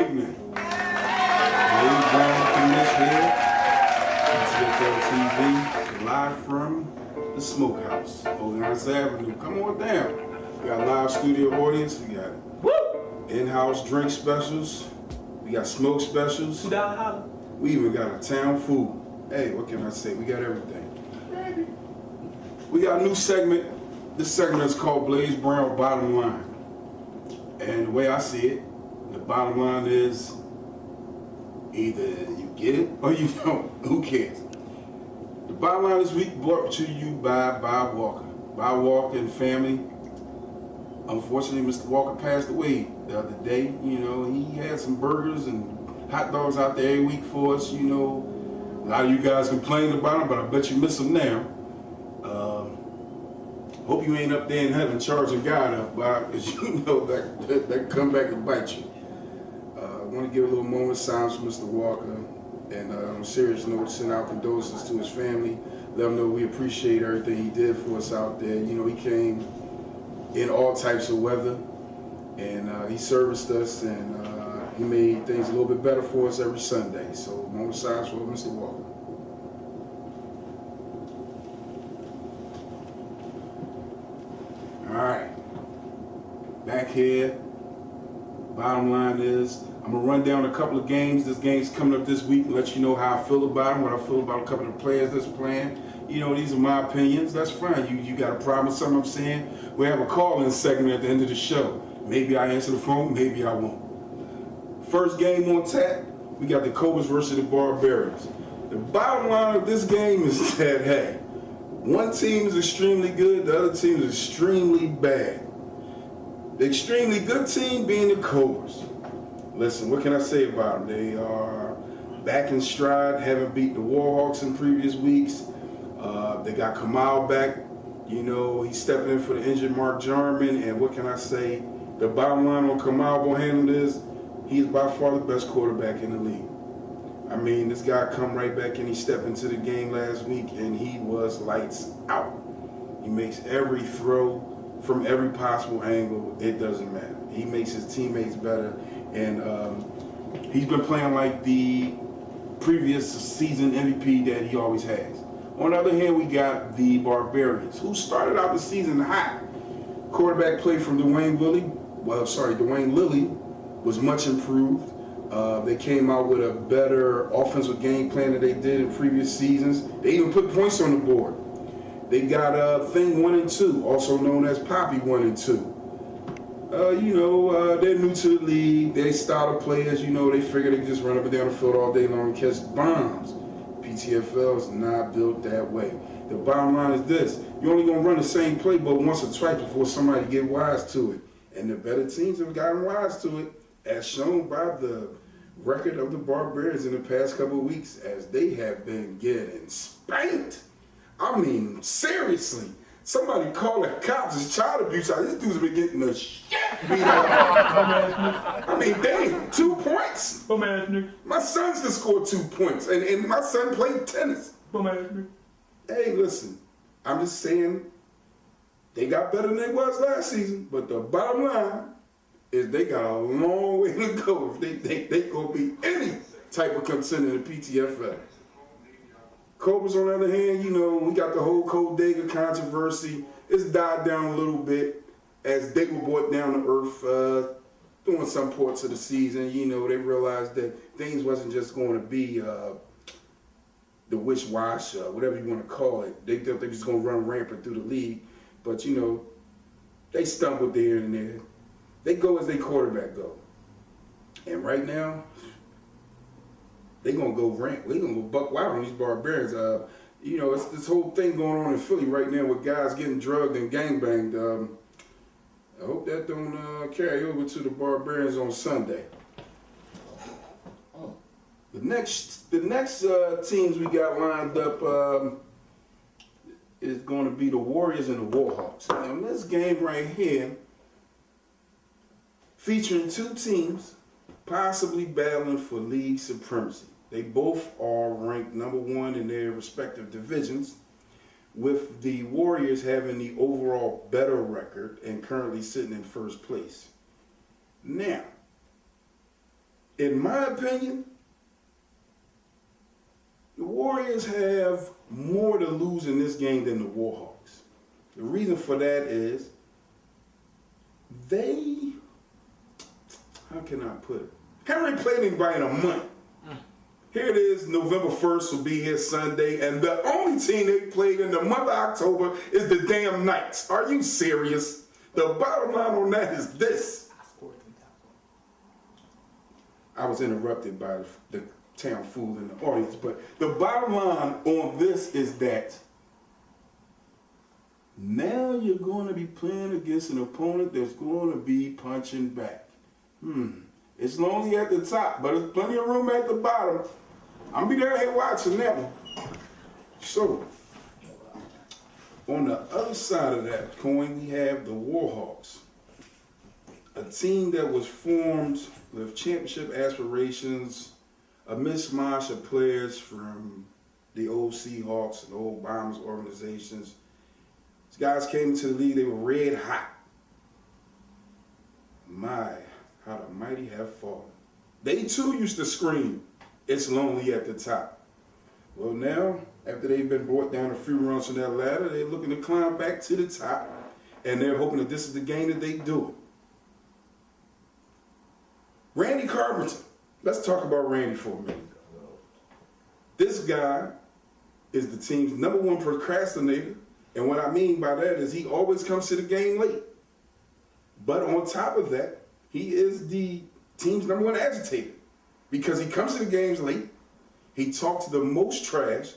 evening. Blaze Brown from this here, Pttfl TV, live from the Smokehouse, Old Avenue. Come on down. We got live studio audience. We got in-house drink specials. We got smoke specials. We even got a town food. Hey, what can I say? We got everything. We got a new segment. This segment is called Blaze Brown Bottom Line. And the way I see it, the bottom line is either you get it or you don't. Who cares? The bottom line this week brought to you by Bob Walker. Bob Walker and family. Unfortunately, Mr. Walker passed away the other day. You know, he had some burgers and hot dogs out there every week for us. You know, a lot of you guys complained about them, but I bet you miss them now. Hope you ain't up there in heaven charging God up, Bob, because you know that come back and bite you. I want to give a little moment of silence for Mr. Walker, and on a serious note, send out condolences to his family. Let him know we appreciate everything he did for us out there. You know, he came in all types of weather, and he serviced us, and he made things a little bit better for us every Sunday. So, moment of silence for Mr. Walker. All right, back here. Bottom line is, I'm gonna run down a couple of games. This game's coming up this week and let you know how I feel about them, what I feel about a couple of the players that's playing. You know, these are my opinions. That's fine. You got a problem with something I'm saying? We have a call-in segment at the end of the show. Maybe I answer the phone, maybe I won't. First game on tap, we got the Cobras versus the Barbarians. The bottom line of this game is that, hey, one team is extremely good, the other team is extremely bad. The extremely good team being the Cobras. Listen, what can I say about them? They are back in stride, haven't beat the Warhawks in previous weeks. They got Kamal back. You know, he's stepping in for the injured Mark Jarman. And what can I say? The bottom line on Kamal will handle this. He's by far the best quarterback in the league. I mean, this guy come right back and he stepped into the game last week and he was lights out. He makes every throw from every possible angle. It doesn't matter. He makes his teammates better. And he's been playing like the previous season MVP that he always has. On the other hand, we got the Barbarians, who started out the season hot. Quarterback play from Dwayne Lilly was much improved. They came out with a better offensive game plan than they did in previous seasons. They even put points on the board. They got Thing 1 and 2, also known as Poppy 1 and 2. You know, they're new to the league. They style of players, you know, they figure they can just run up and down the field all day long and catch bombs. Pttfl is not built that way. The bottom line is this: you're only going to run the same playbook once or twice before somebody get wise to it. And the better teams have gotten wise to it, as shown by the record of the Barbarians in the past couple of weeks, as they have been getting spanked. I mean, seriously. Somebody call the cops as child abuse. This dude's been getting the shit beat out. I mean, dang, 2 points? My sons just scored 2 points, and my son played tennis. Hey, listen, I'm just saying they got better than they was last season, but the bottom line is they got a long way to go if they gonna be any type of contender in the Pttfl. Cobras, on the other hand, you know, we got the whole Codega controversy. It's died down a little bit as they were brought down to earth during some parts of the season. You know, they realized that things wasn't just going to be the wish-wash, whatever you want to call it. They thought they was going to run rampant through the league. But, you know, they stumbled there and there. They go as their quarterback go. And right now, they're going to go ramp. We're going to go buck wild on these Barbarians. You know, it's this whole thing going on in Philly right now with guys getting drugged and gangbanged. I hope that don't carry over to the Barbarians on Sunday. The next teams we got lined up is going to be the Warriors and the Warhawks. And this game right here, featuring two teams possibly battling for league supremacy. They both are ranked #1 in their respective divisions, with the Warriors having the overall better record and currently sitting in first place. Now, In my opinion, the Warriors have more to lose in this game than the Warhawks. The reason for that is how can I put it? Haven't played anybody in a month. Here it is, November 1st will be here Sunday, and the only team they played in the month of October is the damn Knights. Are you serious? The bottom line on that is this. I was interrupted by the town fool in the audience, but the bottom line on this is that now you're going to be playing against an opponent that's going to be punching back. It's lonely at the top, but there's plenty of room at the bottom. I'm going to be there here watching that one. So, on the other side of that coin, we have the Warhawks, a team that was formed with championship aspirations, a mishmash of players from the old Seahawks and old Bombers organizations. These guys came into the league, they were red hot. My, how the mighty have fallen. They too used to scream, it's lonely at the top. Well now, after they've been brought down a few runs from that ladder, they're looking to climb back to the top, and they're hoping that this is the game that they do it. Randy Carpenter. Let's talk about Randy for a minute. This guy is the team's #1 procrastinator, and what I mean by that is he always comes to the game late. But on top of that, he is the team's #1 agitator because he comes to the games late, he talks the most trash,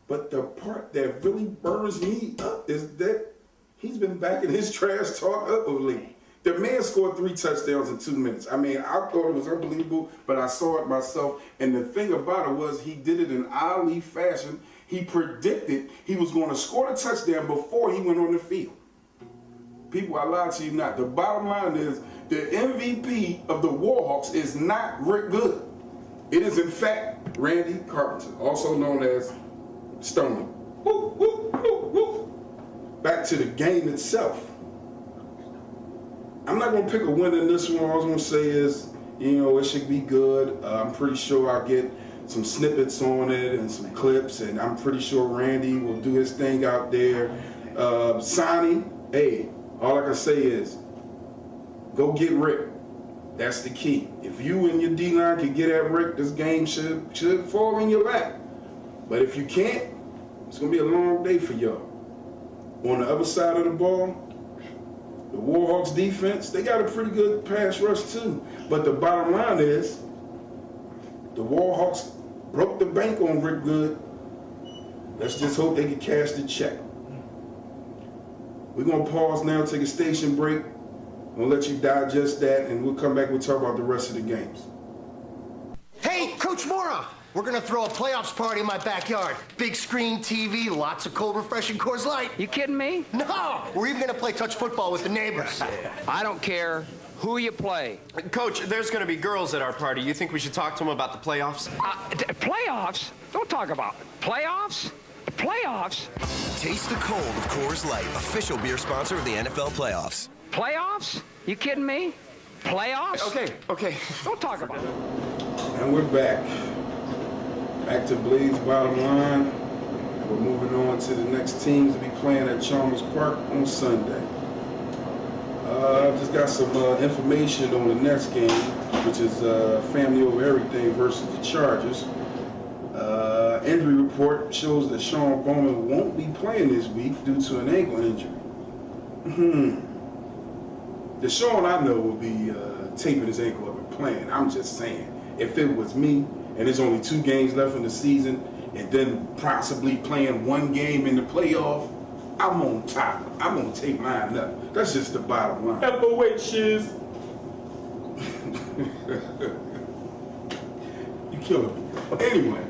but the part that really burns me up is that he's been backing his trash talk up of late. The man scored 3 touchdowns in 2 minutes. I mean, I thought it was unbelievable, but I saw it myself. And the thing about it was he did it in Ali fashion. He predicted he was going to score the touchdown before he went on the field. People, I lie to you not. The bottom line is the MVP of the Warhawks is not Rick Good. It is, in fact, Randy Carpenter, also known as Stoney. Woo, woo, woo, woo. Back to the game itself. I'm not going to pick a winner in this one. All I was going to say is, it should be good. I'm pretty sure I'll get some snippets on it and some clips, and I'm pretty sure Randy will do his thing out there. Sonny, hey, all I can say is, go get Rick. That's the key. If you and your D-line can get at Rick, this game should fall in your lap. But if you can't, it's going to be a long day for y'all. On the other side of the ball, the Warhawks defense, they got a pretty good pass rush too. But the bottom line is, the Warhawks broke the bank on Rick Good. Let's just hope they can cash the check. We're going to pause now, take a station break. We'll let you digest that, and we'll come back and talk about the rest of the games. Hey, Coach Mora! We're gonna throw a playoffs party in my backyard. Big screen TV, lots of cold, refreshing Coors Light. You kidding me? No! We're even gonna play touch football with the neighbors. I don't care who you play. Coach, there's gonna be girls at our party. You think we should talk to them about the playoffs? Playoffs? Don't talk about it. Playoffs? Playoffs? Taste the cold of Coors Light, official beer sponsor of the NFL playoffs. Playoffs? You kidding me? Playoffs? Okay. Don't talk about it. And we're back. Back to Blade's Bottom Line. We're moving on to the next teams to be playing at Chalmers Park on Sunday. Just got some information on the next game, which is Family Over Everything versus the Chargers. Injury report shows that Sean Bowman won't be playing this week due to an ankle injury. The Sean I know will be taping his ankle up and playing. I'm just saying, if it was me, and there's only 2 games left in the season, and then possibly playing 1 game in the playoff, I'm on top. I'm gonna take mine up. That's just the bottom line. FOH shiz. You killing me. Anyway,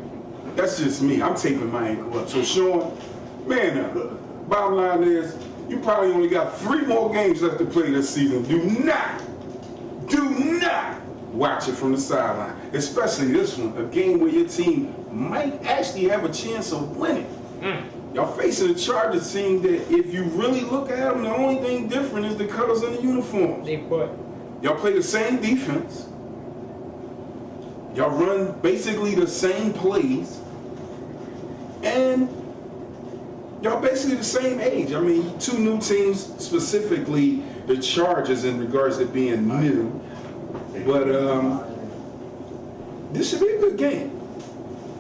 that's just me. I'm taping my ankle up. So Sean, man up. Bottom line is, you probably only got 3 more games left to play this season. Do not watch it from the sideline, especially this one, a game where your team might actually have a chance of winning. Y'all facing a Chargers team that, if you really look at them, the only thing different is the colors on the uniforms. They put. Y'all play the same defense. Y'all run basically the same plays, and y'all basically the same age. I mean, two new teams, specifically the Chargers in regards to being new. But this should be a good game.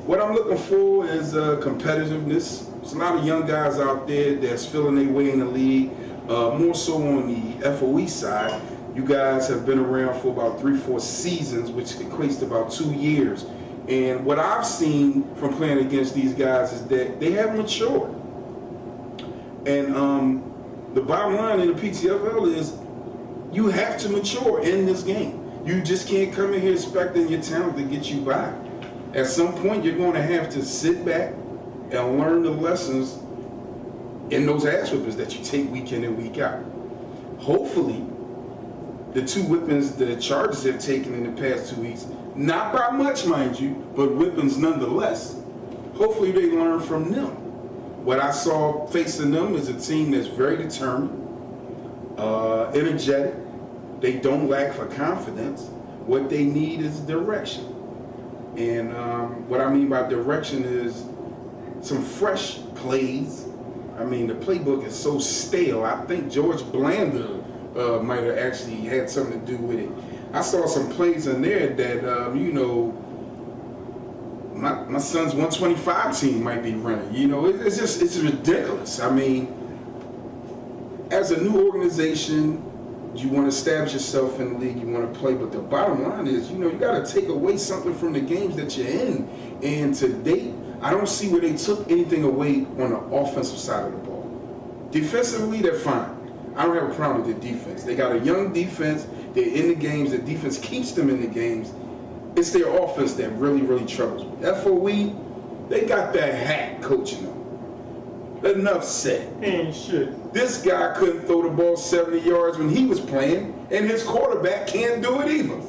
What I'm looking for is competitiveness. There's a lot of young guys out there that's feeling their way in the league. More so on the FOE side. You guys have been around for about 3-4 seasons, which equates to about 2 years. And what I've seen from playing against these guys is that they have matured. And the bottom line in the Pttfl is you have to mature in this game. You just can't come in here expecting your talent to get you by. At some point, you're going to have to sit back and learn the lessons in those ass whippings that you take week in and week out. Hopefully, the two whippings the Chargers have taken in the past 2 weeks, not by much, mind you, but whippings nonetheless. Hopefully, they learn from them. What I saw facing them is a team that's very determined, energetic. They don't lack for confidence. What they need is direction. And what I mean by direction is some fresh plays. I mean, the playbook is so stale. I think George Blanda might have actually had something to do with it. I saw some plays in there that, you know, my son's 125 team might be running. You know, it's ridiculous. I mean, as a new organization, you want to establish yourself in the league, you want to play, but the bottom line is, you know, you got to take away something from the games that you're in. And to date, I don't see where they took anything away on the offensive side of the ball. Defensively, they're fine. I don't have a problem with their defense. They got a young defense. They're in the games. The defense keeps them in the games. It's their offense that really, really troubles me. FOE, they got that hat coaching them. Enough said. And shit. This guy couldn't throw the ball 70 yards when he was playing, and his quarterback can't do it either.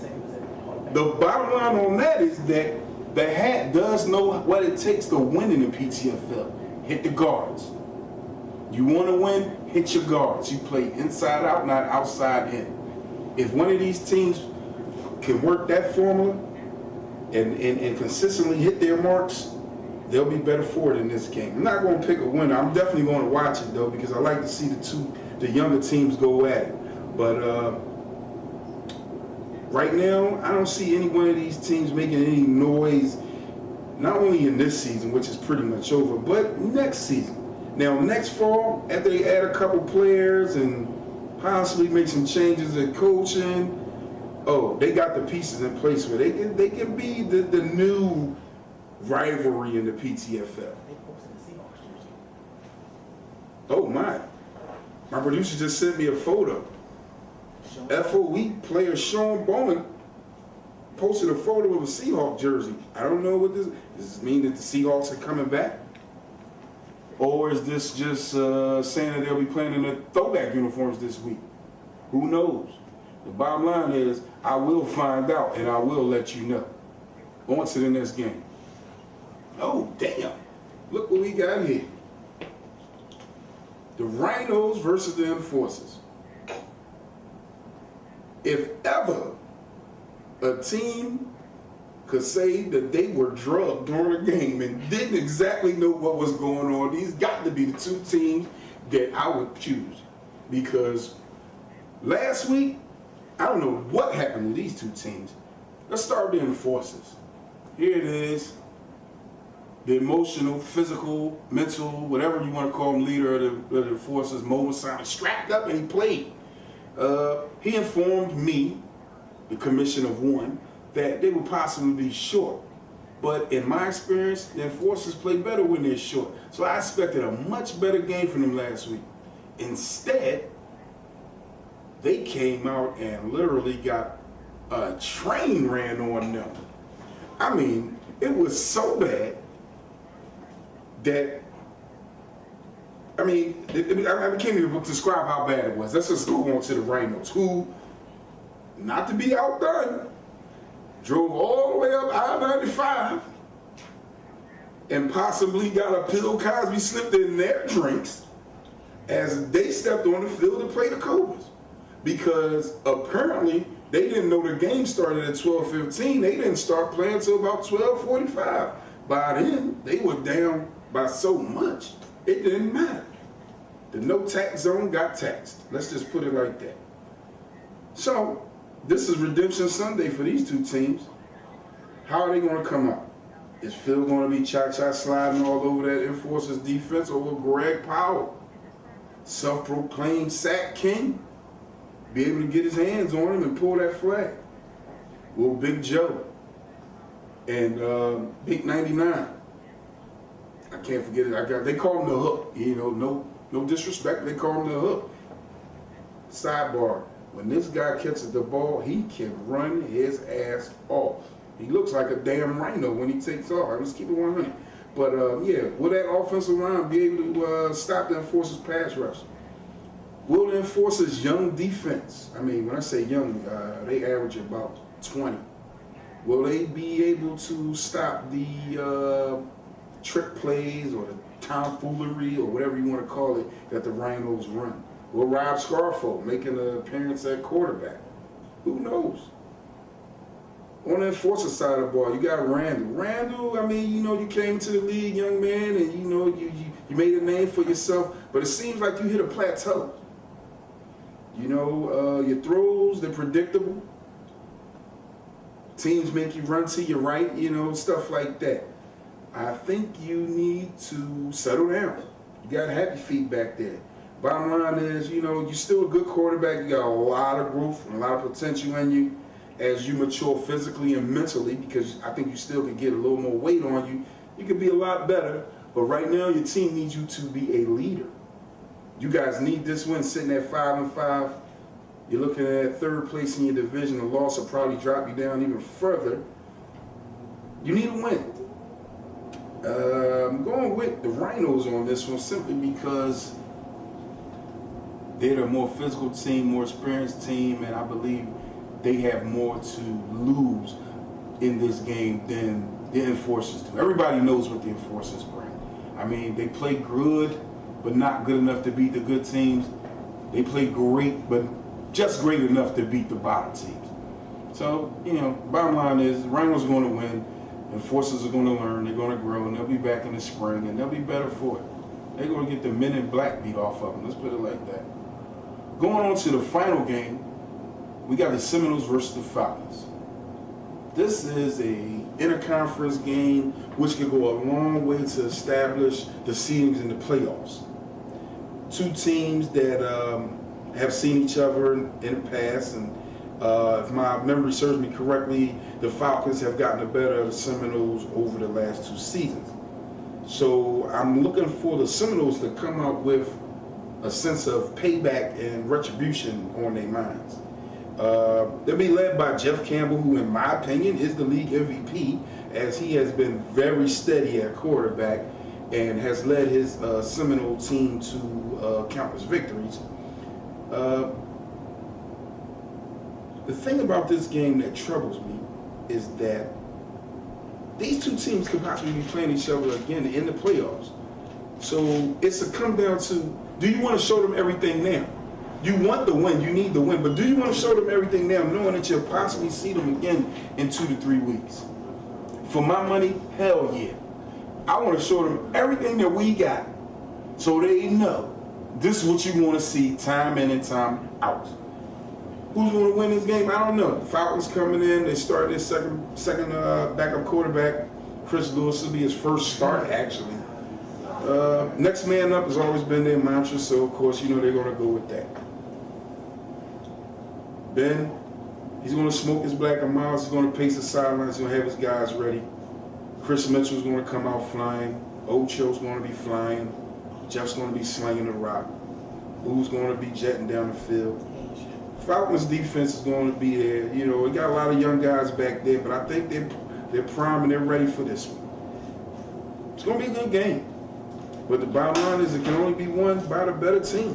The bottom line on that is that the hat does know what it takes to win in the Pttfl. Hit the guards. You want to win, hit your guards. You play inside out, not outside in. If one of these teams can work that formula and consistently hit their marks, they'll be better for it in this game. I'm not going to pick a winner. I'm definitely going to watch it, though, because I like to see the younger teams go at it. But right now, I don't see any one of these teams making any noise, not only in this season, which is pretty much over, but next season. Now, next fall, after they add a couple players and possibly make some changes in coaching, oh, they got the pieces in place where they can be the new rivalry in the Pttfl. Oh my producer just sent me a photo. FOE player Sean Bowman posted a photo of a Seahawk jersey. I don't know what this does. This mean that the Seahawks are coming back? Or is this just saying that they'll be playing in the throwback uniforms this week? Who knows? The bottom line is, I will find out and I will let you know. On to the next game. Oh, damn. Look what we got here. The Rhinos versus the Enforcers. If ever a team could say that they were drugged during a game and didn't exactly know what was going on, these got to be the two teams that I would choose. Because last week, I don't know what happened to these two teams. Let's start with the Enforcers. Here it is. The emotional, physical, mental, whatever you want to call him, leader of the Enforcers, Mo Simon, strapped up and he played. He informed me, the commission of one, that they would possibly be short. But in my experience, the Enforcers play better when they're short. So I expected a much better game from them last week. Instead, they came out and literally got a train ran on them. I mean, it was so bad that, I mean, I can't even describe how bad it was. Let's just go on to the Rhinos, who, not to be outdone, drove all the way up I-95 and possibly got a Bill Cosby slipped in their drinks as they stepped on the field to play the Cobras. Because apparently They didn't know the game started at 12:15. They didn't start playing until about 12:45. By then, they were down by so much, it didn't matter. The no-tax zone got taxed. Let's just put it like that. So, this is Redemption Sunday for these two teams. How are they going to come out? Is Phil going to be cha-cha sliding all over that Enforcers defense, or will Greg Powell, self-proclaimed sack king, be able to get his hands on him and pull that flag? Will Big Joe and Big 99, I can't forget it. They call him the Hook. You know, no disrespect. They call him the Hook. Sidebar: when this guy catches the ball, he can run his ass off. He looks like a damn rhino when he takes off. Let's keep it 100. But yeah, will that offensive line be able to stop the Enforcers' pass rush? Will the Enforcers' young defense, I mean, when I say young, they average about 20. Will they be able to stop the trick plays or the tomfoolery or whatever you want to call it that the Rhinos run? Will Rob Scarfo make an appearance at quarterback? Who knows? On the Enforcer side of the ball, you got Randall. Randall, I mean, you know, you came to the league, young man, and you know, you made a name for yourself, but it seems like you hit a plateau. You know, your throws, they're predictable. Teams make you run to your right, you know, stuff like that. I think you need to settle down. You got happy feet back there. Bottom line is, you know, you're still a good quarterback. You got a lot of growth and a lot of potential in you as you mature physically and mentally, because I think you still can get a little more weight on you. You could be a lot better, but right now your team needs you to be a leader. You guys need this win, sitting at 5-5. You're looking at third place in your division. The loss will probably drop you down even further. You need a win. I'm going with the Rhinos on this one simply because they're the more physical team, more experienced team, and I believe they have more to lose in this game than the Enforcers do. Everybody knows what the Enforcers bring. I mean, they play good, but not good enough to beat the good teams. They play great, but just great enough to beat the bottom teams. So, you know, bottom line is, the Rhinos are going to win. Enforcers are going to learn, they're going to grow, and they'll be back in the spring, and they'll be better for it. They're going to get the men in black beat off of them. Let's put it like that. Going on to the final game, we got the Seminoles versus the Falcons. This is a interconference game which could go a long way to establish the seedings in the playoffs. Two teams that have seen each other in the past, and if my memory serves me correctly, the Falcons have gotten the better of the Seminoles over the last two seasons. So I'm looking for the Seminoles to come out with a sense of payback and retribution on their minds. They'll be led by Jeff Campbell, who in my opinion is the league MVP, as he has been very steady at quarterback and has led his Seminole team to countless victories. The thing about this game that troubles me is that these two teams could possibly be playing each other again in the playoffs. So it's a come down to, do you want to show them everything now? You want the win, you need the win, but do you want to show them everything now, knowing that you'll possibly see them again in 2 to 3 weeks? For my money, hell yeah. I want to show them everything that we got so they know this is what you want to see time in and time out. Who's going to win this game? I don't know. The Falcons coming in, they started their second backup quarterback. Chris Lewis will be his first start, actually. Next man up has always been their mantra, so of course, you know they're going to go with that. Ben, he's going to smoke his black and miles. He's going to pace the sidelines. He's going to have his guys ready. Chris Mitchell's going to come out flying. Ocho's going to be flying. Jeff's going to be slinging the rock. Boo's going to be jetting down the field. Falcons defense is going to be there. You know, we got a lot of young guys back there, but I think they're prime and they're ready for this one. It's going to be a good game. But the bottom line is it can only be won by the better team.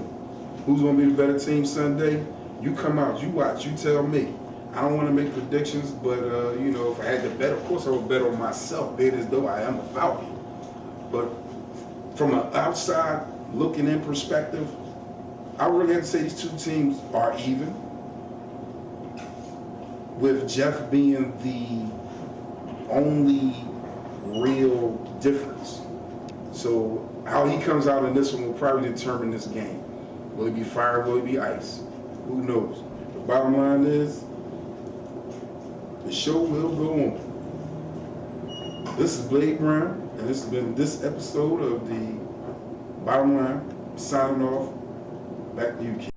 Who's going to be the better team Sunday? You come out, you watch, you tell me. I don't want to make predictions, but, you know, if I had to bet, of course I would bet on myself, bet as though I am a Falcon. But from an outside looking in perspective, I really have to say these two teams are even. with Jeff being the only real difference. So how he comes out in this one will probably determine this game. Will it be fire? Will it be ice? Who knows? The bottom line is, the show will go on. This is Blade Brown, and this has been this episode of the Bottom Line. Signing off. Back to you, Kid.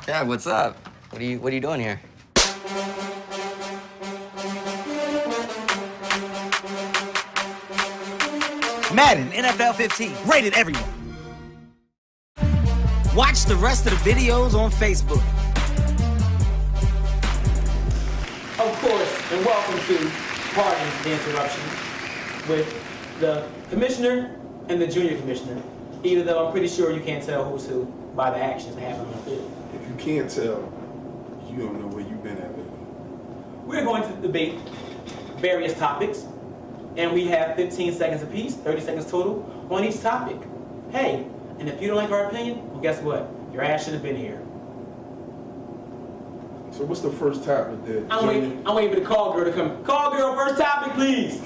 Yeah, what's up? What are you doing here? Madden NFL 15, rated everyone. Watch the rest of the videos on Facebook. Of course, and welcome to Pardon the Interruption with the commissioner and the junior commissioner. Even though I'm pretty sure you can't tell who's who by the actions that happen on the field. If you can't tell, you don't know where you've been at, baby. We're going to debate various topics, and we have 15 seconds apiece, 30 seconds total on each topic. Hey, and if you don't like our opinion, well, guess what? Your ass should have been here. So what's the first topic there? I'm waiting for the call girl to come. Call girl, first topic, please.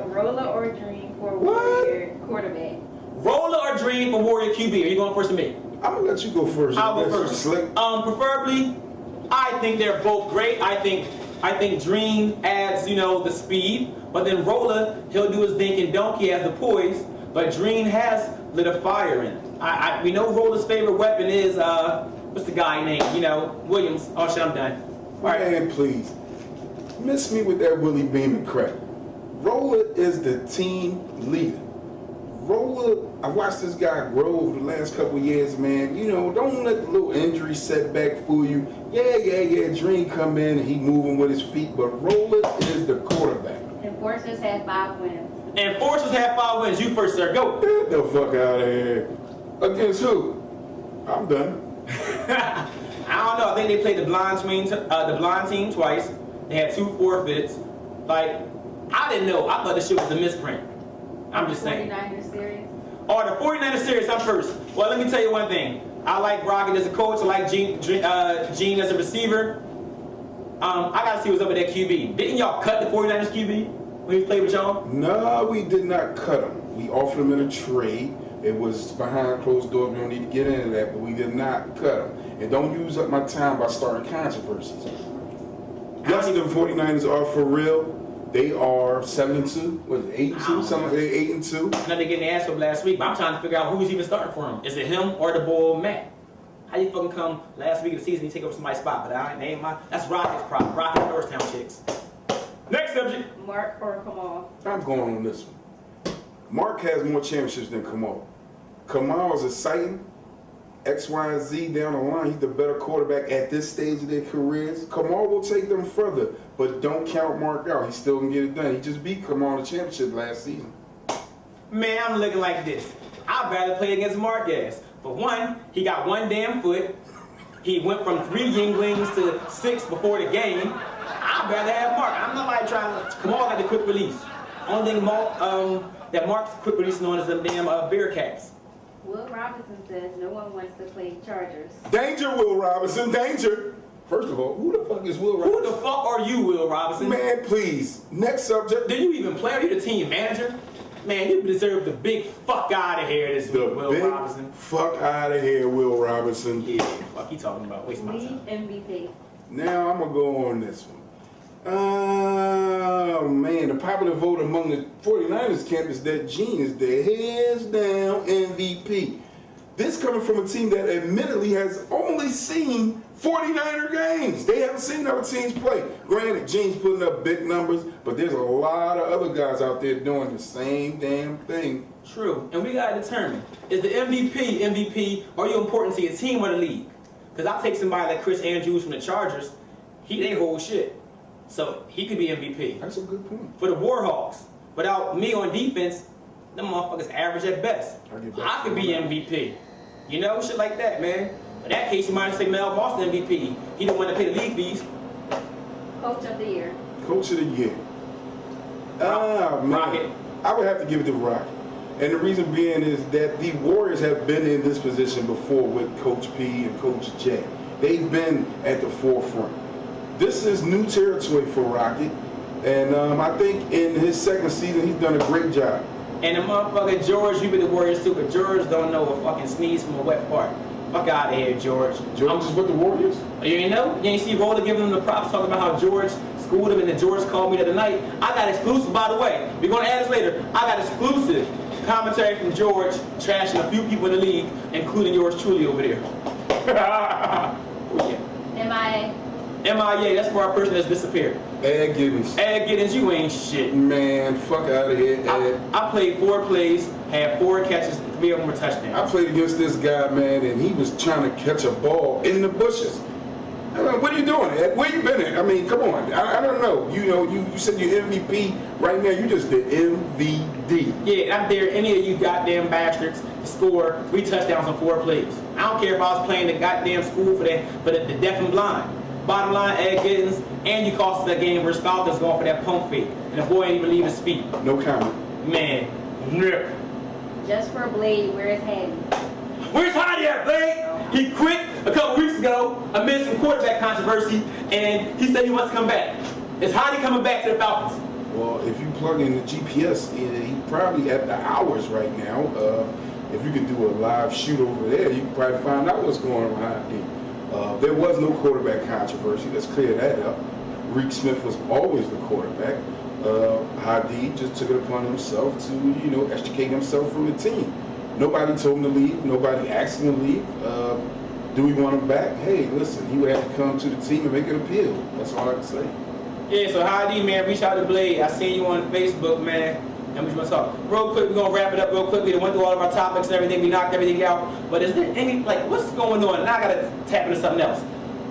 Roller or dream for Warrior quarterback? Roller or dream for Warrior QB? Are you going first or me? I'm gonna let you go first. I'll go first. Preferably, I think they're both great. I think Dream adds, the speed, but then Roller, he'll do his dink and dunk. He has the poise, but Dream has lit a fire in it. We know Roller's favorite weapon is what's the guy name? Williams. Oh shit, I'm done. All right, man, please. Miss me with that Willie Beeman crap. Roller is the team leader. Roller, I watched this guy grow over the last couple of years, man. Don't let the little injury setback fool you. Yeah. Dream come in and he moving with his feet, but Roller is the quarterback. Enforcers had 5 wins. Enforcers had 5 wins. You first, sir. Go. Get the fuck out of here. Against who? I'm done. I don't know. I think they played the blind team twice. They had 2 forfeits. I didn't know. I thought this shit was a misprint. I'm just saying. 49ers series. Oh, the 49ers series, I'm first. Well, let me tell you one thing. I like Rocket as a coach. I like Gene as a receiver. I got to see what's up with that QB. Didn't y'all cut the 49ers QB when he played with y'all? No, we did not cut him. We offered him in a trade. It was behind closed doors. We don't need to get into that, but we did not cut him. And don't use up my time by starting controversies. Yes, the 49ers are for real. They are 7-2. What is it, 8-2? Something. They're 8-2. I know they getting asked for last week, but I'm trying to figure out who's even starting for him. Is it him or the boy Matt? How you fucking come last week of the season and take over somebody's spot? But I ain't name that's Rocket's problem. Rocket Norristown chicks. Next subject. Mark or Kamal? I'm going on this one. Mark has more championships than Kamal. Kamal is exciting. X, Y, and Z down the line. He's the better quarterback at this stage of their careers. Kamal will take them further, but don't count Mark out. He still can get it done. He just beat Kamal in the championship last season. Man, I'm looking like this. I'd rather play against Marquez. For one, he got 1 damn foot. He went from 3 Yinglings to 6 before the game. I'd rather have Mark. I'm not like trying to. Kamal got the quick release. Only thing that Mark's quick release on is them damn Bearcats. Will Robinson says no one wants to play Chargers. Danger, Will Robinson, danger. First of all, who the fuck is Will Robinson? Who the fuck are you, Will Robinson? Man, please. Next subject. Do you even play? Are you the team manager? Man, you deserve the big fuck out of here this week, Will Robinson. Fuck out of here, Will Robinson. Yeah, fuck you talking about? Waste my time. MVP. Now I'm gonna go on this one. Oh man, the popular vote among the 49ers camp is that Gene is the hands down MVP. This coming from a team that admittedly has only seen 49er games. They haven't seen other teams play. Granted, Gene's putting up big numbers, but there's a lot of other guys out there doing the same damn thing. True, and we gotta determine, is the MVP, or are you important to your team or the league? Because I'll take somebody like Chris Andrews from the Chargers. They whole shit. So he could be MVP. That's a good point. For the Warhawks, without me on defense, them motherfuckers average at best. I could be MVP. Shit like that, man. In that case, you might say Mel Boston MVP. He the one that pay the league fees. Coach of the year. Coach of the year. Man. Rocket. I would have to give it to Rocket. And the reason being is that the Warriors have been in this position before with Coach P and Coach J. They've been at the forefront. This is new territory for Rocky, and I think in his second season he's done a great job. And the motherfucker George, you be the Warriors too, but George don't know a fucking sneeze from a wet fart. Fuck out of here, George. George is with the Warriors? You ain't know? You ain't see Roller giving him the props talking about how George schooled him, and then George called me the other night. I got exclusive, by the way. We're gonna add this later. I got exclusive commentary from George, trashing a few people in the league, including yours truly over there. Oh, yeah. MIA, that's for our person that's disappeared. Ed Giddens. Ed Giddens, you ain't shit. Man, fuck out of here, Ed. I played 4 plays, had 4 catches, 3 of them were touchdowns. I played against this guy, man, and he was trying to catch a ball in the bushes. I mean, what are you doing, Ed? Where you been at? I mean, come on. I don't know. You know, you said you're MVP. Right now, you just the MVD. Yeah, I'm there. Any of you goddamn bastards to score 3 touchdowns on 4 plays. I don't care if I was playing the goddamn school for the deaf and blind. Bottom line, Ed Giddens, and you cost us that game versus Falcons going for that pump fake. And the boy ain't even leave his feet. No comment. Man, nip. Just for Blade, where's Hattie? Where's Hattie at, Blade? He quit a couple weeks ago amid some quarterback controversy, and he said he wants to come back. Is Hattie coming back to the Falcons? Well, if you plug in the GPS, he's probably at the hours right now. If you could do a live shoot over there, you could probably find out what's going on with Hattie. There was no quarterback controversy. Let's clear that up. Reek Smith was always the quarterback. Hadi just took it upon himself to, you know, extricate himself from the team. Nobody told him to leave. Nobody asked him to leave. Do we want him back? Hey, listen, he would have to come to the team and make an appeal. That's all I can say. Yeah, so Hadi, man, reach out to Blade. I seen you on Facebook, man. And we just want to talk. Real quick, we're going to wrap it up real quickly. We went through all of our topics and everything. We knocked everything out. But is there any, like, what's going on? Now I got to tap into something else.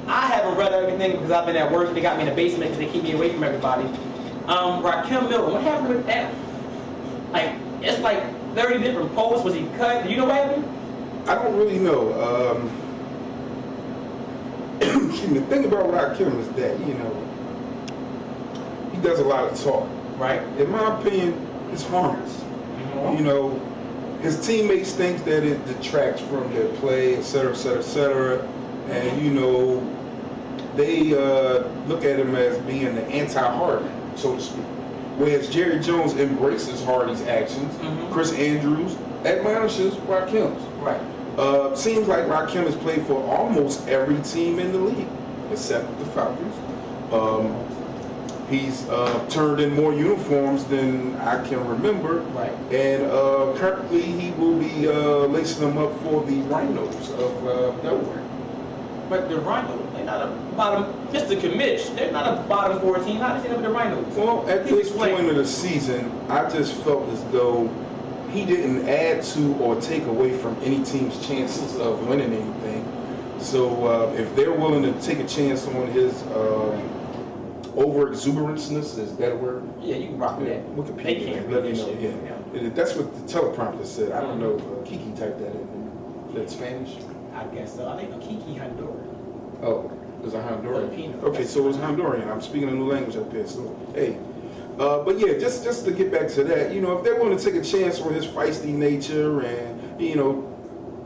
I haven't read everything because I've been at work. They got me in the basement because they keep me away from everybody. Rakim Milton, what happened with that? Like, it's like 30 different posts. Was he cut? Do you know what happened? I don't really know. The thing about Rakim is that, you know, he does a lot of talk. Right. In my opinion, it's harmless. Mm-hmm. You know, his teammates think that it detracts from their play, et cetera, et cetera, et cetera. And, you know, they look at him as being the anti-Harden, so to speak. Whereas Jerry Jones embraces Hardy's actions, Chris Andrews admonishes Rakim's. Right. Seems like Rakim has played for almost every team in the league, except the Falcons. He's turned in more uniforms than I can remember. Right. And currently he will be lacing them up for the Rhinos of Delaware. But the Rhinos, they're not a bottom, Mr. Commish, they're not a bottom 4 team. How does he know the Rhinos? Well, at this point of the season, I just felt as though he didn't add to or take away from any team's chances of winning anything. So if they're willing to take a chance on his over-exuberanceness, is that a word? Yeah, you can rock with that. Wikipedia, They can't let read me that know, shit. yeah. That's what the teleprompter said. I don't know. Kiki typed that in. Is that Spanish? I guess so. I think Kiki Honduran. Oh, it was a Honduran. Filipino. Okay, so it was Honduran. I'm speaking a new language up there, so hey. But yeah, just to get back to that, you know, if they're willing to take a chance on his feisty nature and, you know,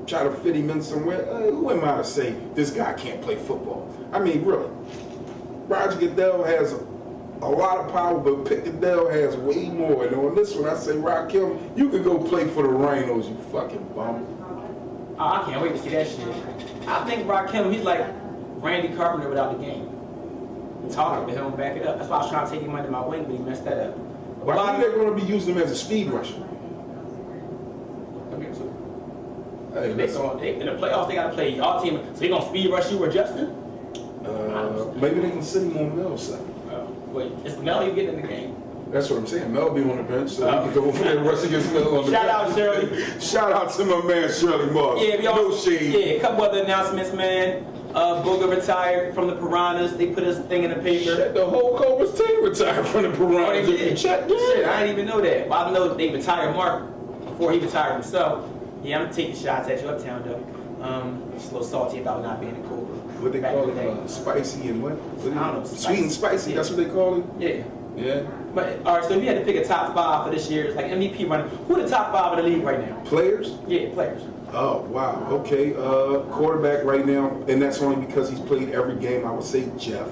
try to fit him in somewhere, who am I to say this guy can't play football? I mean, really. Roger Goodell has a lot of power, but Pete Goodell has way more. And on this one, I say, Rakim, you could go play for the Rhinos, you fucking bum. Oh, I can't wait to see that shit. I think Rakim, he's like Randy Carpenter without the game. Talking, but he don't back it up. That's why I was trying to take him under my wing, but he messed that up. But I think they're going to be using him as a speed rusher. Hey, in the playoffs, they got to play y'all team. So they going to speed rush you or Justin? Maybe they can sit him on Mel's side. Wait, is Mel you getting in the game? That's what I'm saying. Mel be on the bench, so he can go over there and rush against Mel on the bench. Shout out Shirley. Shout out to my man Shirley Moss. Yeah, no shade. Yeah, a couple other announcements, man. Booger retired from the Piranhas. They put his thing in the paper. Shit, the whole Cobra's team retired from the Piranhas. Oh, shit, I didn't even know that. Well, I know they retired Mark before he retired himself. Yeah, I'm taking shots at you uptown, though. Just a little salty about not being a Cobra. What they call it? Spicy and what? I don't know. Sweet and spicy. Yeah. That's what they call it. Yeah. Yeah. But all right, so if you had to pick a top 5 for this year's like MVP running, who are the top 5 of the league right now? Players? Yeah, players. Oh, wow. Okay. Quarterback right now, and that's only because he's played every game. I would say Jeff.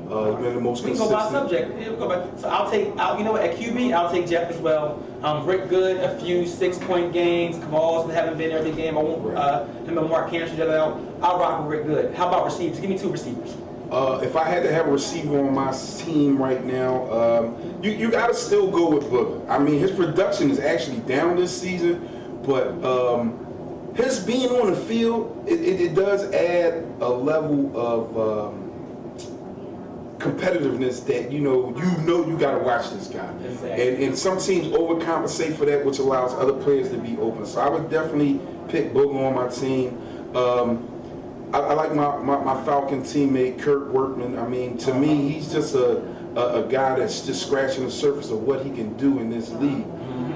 He's been the most We can consistent. go by subject. Yeah, we'll go by. So you know what, at QB, I'll take Jeff as well. Rick Good, a few 6-point games. Cabal's haven't been every game. I won't, him and Mark cancel each other out. I'll rock with Rick Good. How about receivers? Give me 2 receivers. If I had to have a receiver on my team right now, you got to still go with Booger. I mean, his production is actually down this season, but his being on the field, it does add a level of competitiveness that you got to watch this guy. Exactly. And some teams overcompensate for that, which allows other players to be open. So I would definitely pick Booger on my team. I like my Falcon teammate Kurt Workman. I mean, to me, he's just a guy that's just scratching the surface of what he can do in this league.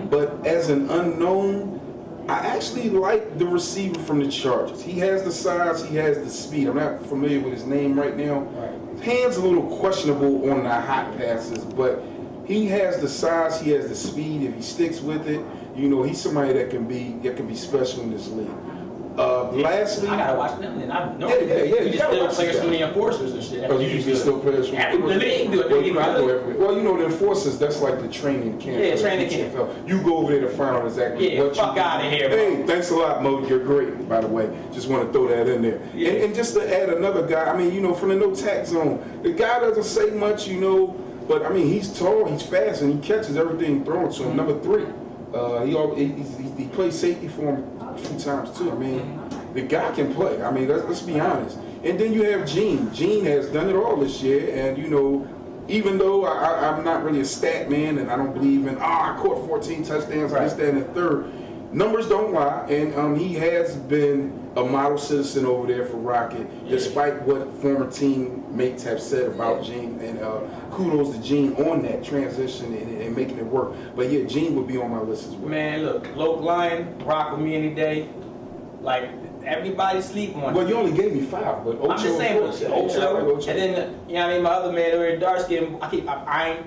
But as an unknown, I actually like the receiver from the Chargers. He has the size, he has the speed. I'm not familiar with his name right now. His hand's a little questionable on the hot passes, but he has the size, he has the speed. If he sticks with it, he's somebody that can be special in this league. Lastly, I gotta watch them. Then I know. Yeah. You just still players from the enforcers and shit. Oh, you usually still players from the league do it. Well, the enforcers, that's like the training camp. Yeah, training camp. You go over there to find out exactly what fuck out of here, bro. Hey, thanks a lot, Mo. You're great, by the way. Just want to throw that in there. Yeah. And just to add another guy, I mean, from the no tax zone, the guy doesn't say much, but I mean, he's tall, he's fast, and he catches everything thrown to him. Number 3, he plays safety for him a few times too. I mean, the guy can play. I mean, let's be honest. And then you have Gene. Gene has done it all this year, and even though I'm not really a stat man, and I don't believe in I caught 14 touchdowns, this, that, and the third. Numbers don't lie, and he has been a model citizen over there for Rocket, despite what former teammates have said about Gene. And kudos to Gene on that transition and making it work. But yeah, Gene would be on my list as well. Man, look, Loke Lion, rock with me any day. Like, everybody sleep on. Well, you only gave me 5, but Ocho. I'm just saying, Ocho. And then, my other man over there, dark skin, I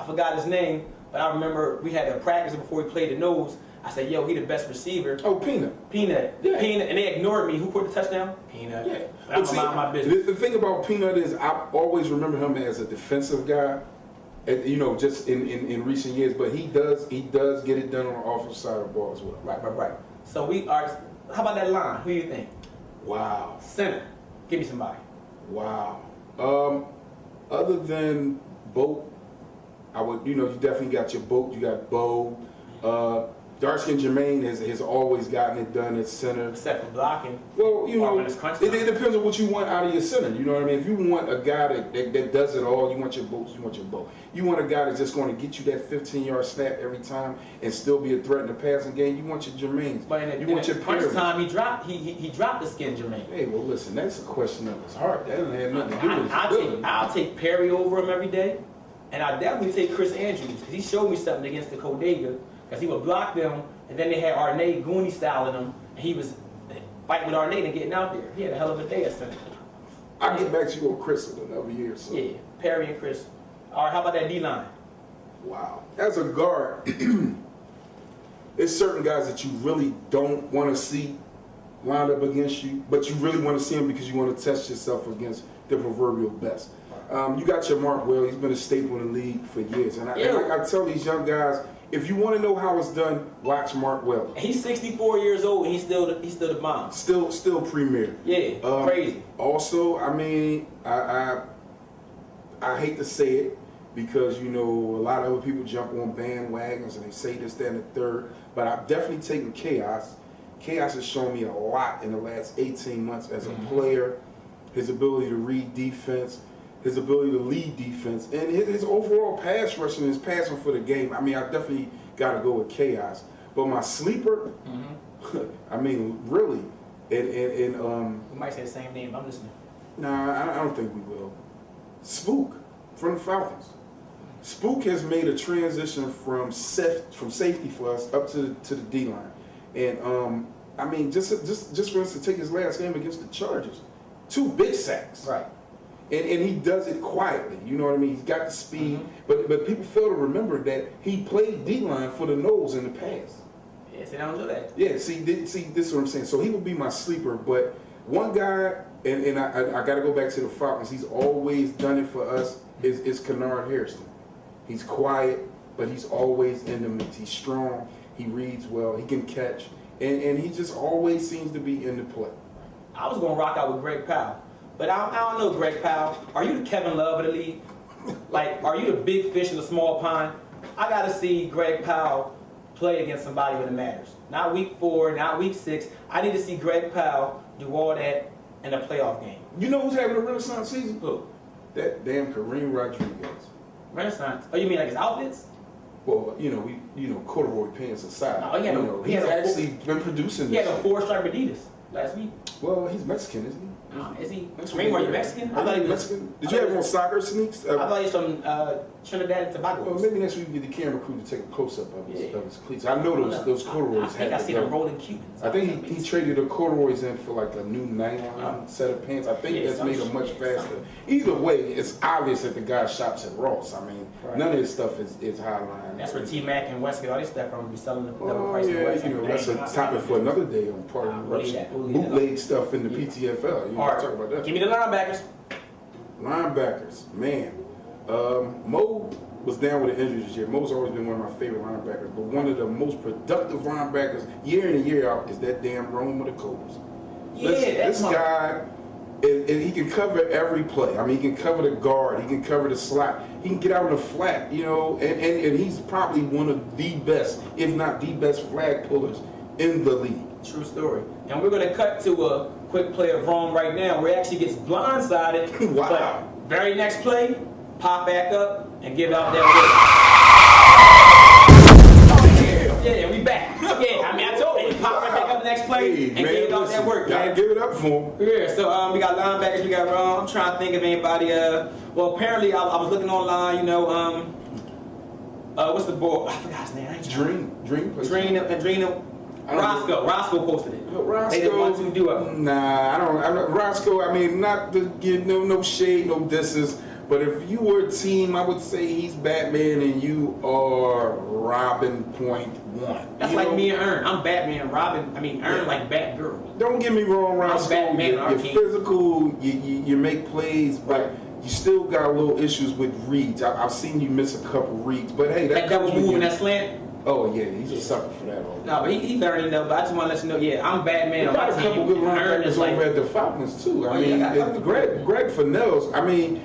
forgot his name, but I remember we had a practice before we played the nose. I said, yo, he the best receiver. Oh, Peanut. Yeah. Peanut. And they ignored me. Who caught the touchdown? Peanut. Yeah. But I'm mind my business. The thing about Peanut is I always remember him as a defensive guy, just in recent years, but he does get it done on the offensive side of the ball as well. Right. So how about that line? Who do you think? Wow. Center. Give me somebody. Wow. Other than Boat, I would, you definitely got your Boat, you got Bo. Dark-skinned Jermaine has always gotten it done at center. Except for blocking. Well, it depends on what you want out of your center. You know what I mean? If you want a guy that does it all, you want your Boats, you want your Bo. You want a guy that's just going to get you that 15-yard snap every time and still be a threat in the passing game. You want your Jermaines. But you want your Perry. Time he dropped the skin Jermaine. Hey, well, listen, that's a question of his heart. That doesn't have nothing to do with his ability. I'll take Perry over him every day, and I'll definitely take Chris Andrews because he showed me something against the Codega. Because he would block them, and then they had Arnay Goonie styling him, and he was fighting with Arnay and getting out there. He had a hell of a day at center. I'll get back to you on Chris in another year. So. Yeah, Perry and Chris. All right, how about that D-line? Wow. As a guard, there's certain guys that you really don't want to see lined up against you, but you really want to see them because you want to test yourself against the proverbial best. You got your Mark Well. He's been a staple in the league for years. And like I tell these young guys, if you want to know how it's done, watch Mark Well. He's 64 years old, and he's still the bomb. Still premier. Yeah, crazy. Also, I mean, I hate to say it because, a lot of other people jump on bandwagons and they say this, that, and the third. But I've definitely taken Chaos. Chaos has shown me a lot in the last 18 months as a player, his ability to read defense, his ability to lead defense, and his overall pass rushing, his passing for the game. I mean, I definitely got to go with Chaos. But my sleeper, I mean, really, and we might say the same name. I'm listening. Nah, I don't think we will. Spook from the Falcons. Spook has made a transition from safety for us up to the D line, and I mean, just for instance, to take his last game against the Chargers, 2 big sacks. Right. And he does it quietly, you know what I mean? He's got the speed, but people fail to remember that he played D-line for the Noles in the past. Yeah. Yeah, see, I don't do that. Yeah, see, this is what I'm saying. So he would be my sleeper, but one guy, and I got to go back to the Falcons. He's always done it for us. Is Kennard Harrison. He's quiet, but he's always in the mix. He's strong. He reads well. He can catch, and he just always seems to be in the play. I was gonna rock out with Greg Powell, but I don't know Greg Powell. Are you the Kevin Love of the league? Like, are you the big fish in the small pond? I gotta see Greg Powell play against somebody when it matters. Not week 4, not week 6. I need to see Greg Powell do all that in a playoff game. You know who's having a renaissance season? Who? That damn Kareem Rodriguez. Renaissance? Oh, you mean like his outfits? Well, corduroy pants aside. Oh, he's actually been producing this. He had a 4-stripe Adidas last week. Well, he's Mexican, isn't he? Is he? Kareem, are you Mexican? I thought he was Mexican. Did you have on soccer sneaks? I thought he was from Trinidad and Tobago. Well, maybe next week we get the camera crew to take a close-up of his cleats. I know those corduroys. I think I see them rolling Cubans. I think he traded the corduroys in for like a new nylon set of pants. I think that's made them much faster. Either way, it's obvious that the guy shops at Ross. I mean, none of his stuff is high line. That's where T-Mac and West get all this stuff from. Be selling the double price. That's a topic for another day on part of the bootleg stuff in the Pttfl. Talk about that. Give me the linebackers. Linebackers, man. Mo was down with an injury this year. Mo's always been one of my favorite linebackers, but one of the most productive linebackers year in and year out is that damn Rome of the Cobras. This guy, he can cover every play. I mean, he can cover the guard, he can cover the slot, he can get out of the flat, and he's probably one of the best, if not the best flag pullers in the league. True story. And we're going to cut to a quick play of Rome right now where he actually gets blindsided. Wow. But very next play, pop back up and give out that work. Yeah, we back. Yeah, I mean, I told you, pop right back up the next play and give out that work. Gotta give it up for him. Yeah, so we got linebackers, we got Rome. I'm trying to think of anybody. Well, apparently I was looking online, what's the boy? I forgot his name. Dream. Roscoe posted it. Roscoe, they didn't want to do it. Nah, I don't. Roscoe, I mean, not to give no shade, no disses, but if you were a team, I would say he's Batman and you are Robin .1. That's like me and Ern. I'm Batman, Robin. I mean, Ern like Batgirl. Don't get me wrong, Roscoe. Batman, you're physical. You make plays, but you still got little issues with reads. I've seen you miss a couple reads, but hey, that double move and that slant. Oh yeah, he's a sucker for that. No, but he learning though. But I just want to let you know, yeah, I'm Batman. We got a couple good linebackers over at the Falcons too. I mean, Greg Fennell's. I mean,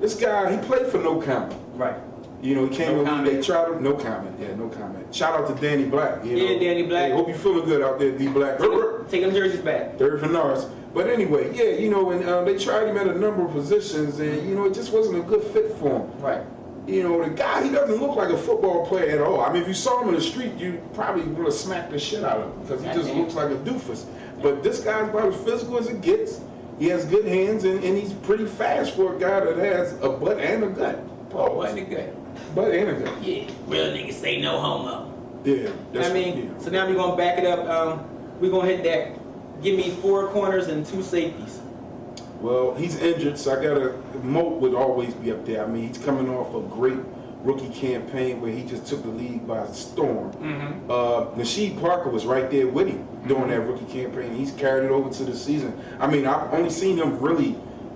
this guy, he played for no comment. Right. He came in the league. They tried him. No comment. Yeah, no comment. Shout out to Danny Black. Yeah, Danny Black. Hey, hope you feeling good out there, D Black. Take them jerseys back. Third for Norris. But anyway, and they tried him at a number of positions, and it just wasn't a good fit for him. Right. The guy, he doesn't look like a football player at all. I mean, if you saw him in the street, you probably would have smacked the shit out of him because he just looks like a doofus. But this guy's about as physical as it gets. He has good hands, and he's pretty fast for a guy that has a butt and a gut. Oh, butt and a gut. Butt and a gut. Yeah, real niggas say no homo. Yeah. So now we're going to back it up. We're going to hit that. Give me 4 corners and 2 safeties. Well, he's injured, so Moat would always be up there. I mean, he's coming off a great rookie campaign where he just took the league by storm. Nasheed Parker was right there with him during that rookie campaign. He's carried it over to the season. I mean, I've only seen him really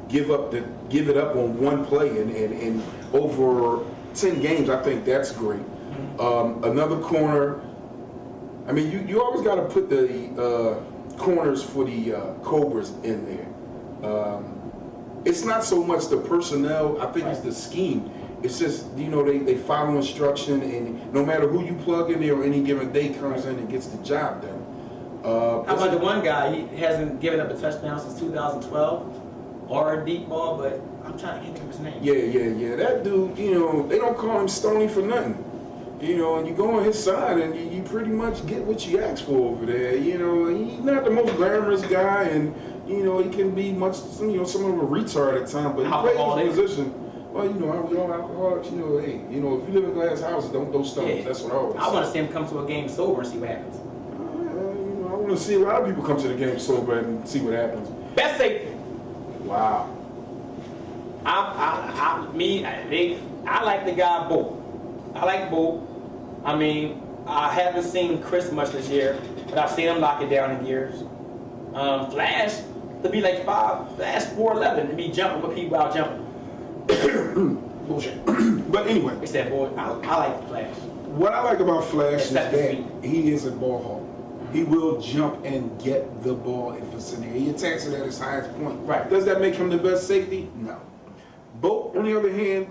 give it up on one play, and over 10 games, I think that's great. Another corner. I mean, you always got to put the corners for the Cobras in there. It's not so much the personnel, I think it's the scheme. It's just, they follow instruction, and no matter who you plug in there on any given day comes in and gets the job done. How about the one guy, he hasn't given up a touchdown since 2012, or a deep ball, but I'm trying to think of his name. Yeah. That dude, they don't call him Stoney for nothing. And you go on his side and you pretty much get what you ask for over there. He's not the most glamorous guy, and he can be somewhat of a retard at times, but he plays his position. Well, we all alcoholics. Hey, if you live in glass houses, don't throw stones. Yeah. That's what I always say. I want to see him come to a game sober and see what happens. I want to see a lot of people come to the game sober and see what happens. Best safety. Wow. I like the guy Bo. I like Bo. I mean, I haven't seen Chris much this year, but I've seen him lock it down in gears. Flash, to be like 5, Flash 4'11", to be jumping with people out jumping. Bullshit. But anyway. He said, boy, I like the Flash. What I like about Flash is Except that his feet. he is a ball hawk. He will jump and get the ball if it's in there. He attacks it at his highest point. Right. Does that make him the best safety? No. Bolt, on the other hand,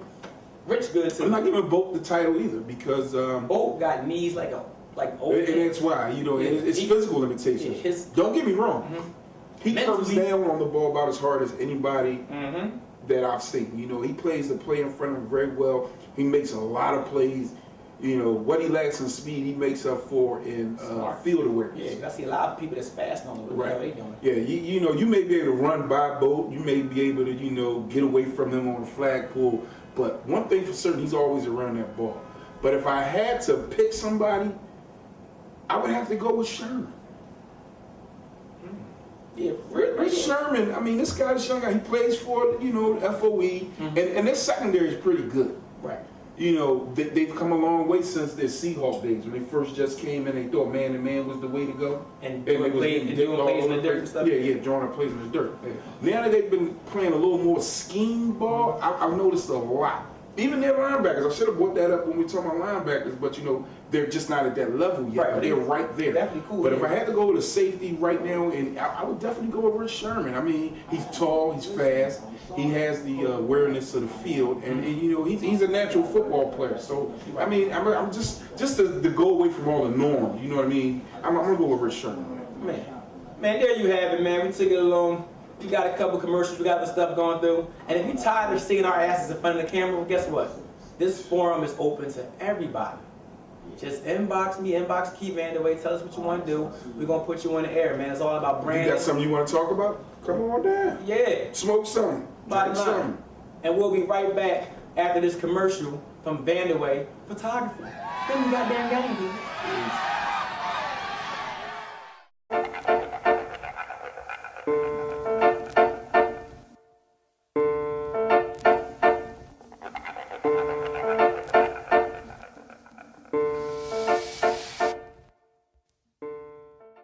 Rich good too. I'm not giving Bolt the title either because Bolt got knees like old. and that's why, you know, it's physical limitations. Yeah, Don't get me wrong. He comes Mentally- down on the ball about as hard as anybody Mm-hmm. that I've seen. You know, he plays the play in front of him very well. He makes a lot of plays. You know, what he lacks in speed, he makes up for in field awareness. Yeah, I see a lot of people that's fast on the way. How they doing? Yeah, you know, you may be able to run by Bolt. You may be able to, you know, get away from him on the flagpole. But one thing for certain, he's always around that ball. But if I had to pick somebody, I would have to go with Sherman. Yeah, Rich Sherman, I mean, this guy, this young guy, he plays for, you know, FOE, and their secondary is pretty good. Right. You know, they've come a long way since their Seahawk days. When they first just came in, they thought man-to-man was the way to go. And they doing was plays getting and dipped doing all plays in the over dirt place. and stuff? Yeah, drawing up plays in the dirt. Now that they've been playing a little more scheme ball, I've noticed a lot. Even their linebackers, I should have brought that up when we talk about linebackers, but you know, they're just not at that level yet. Right. They're right there. Definitely cool, But if yeah. I had to go with a safety right now, and I would definitely go with Rich Sherman. I mean, he's tall, he's fast, he has the awareness of the field, and you know, he's a natural football player. So I mean, I'm just to go away from all the norm. You know what I mean? I'm gonna go with Rich Sherman. Man, there you have it, man. We took it along. We got a couple commercials, we got the stuff going through. And if you're tired of seeing our asses in front of the camera, well, guess what? This forum is open to everybody. Just inbox me, inbox Keith Vandaway, tell us what you want to do. We're going to put you on the air, man. It's all about branding. You got something you want to talk about? Come on down. Yeah. Smoke something. Bottom Drink line. something. And we'll be right back after this commercial from Vandaway Photography. Then we got damn game, dude.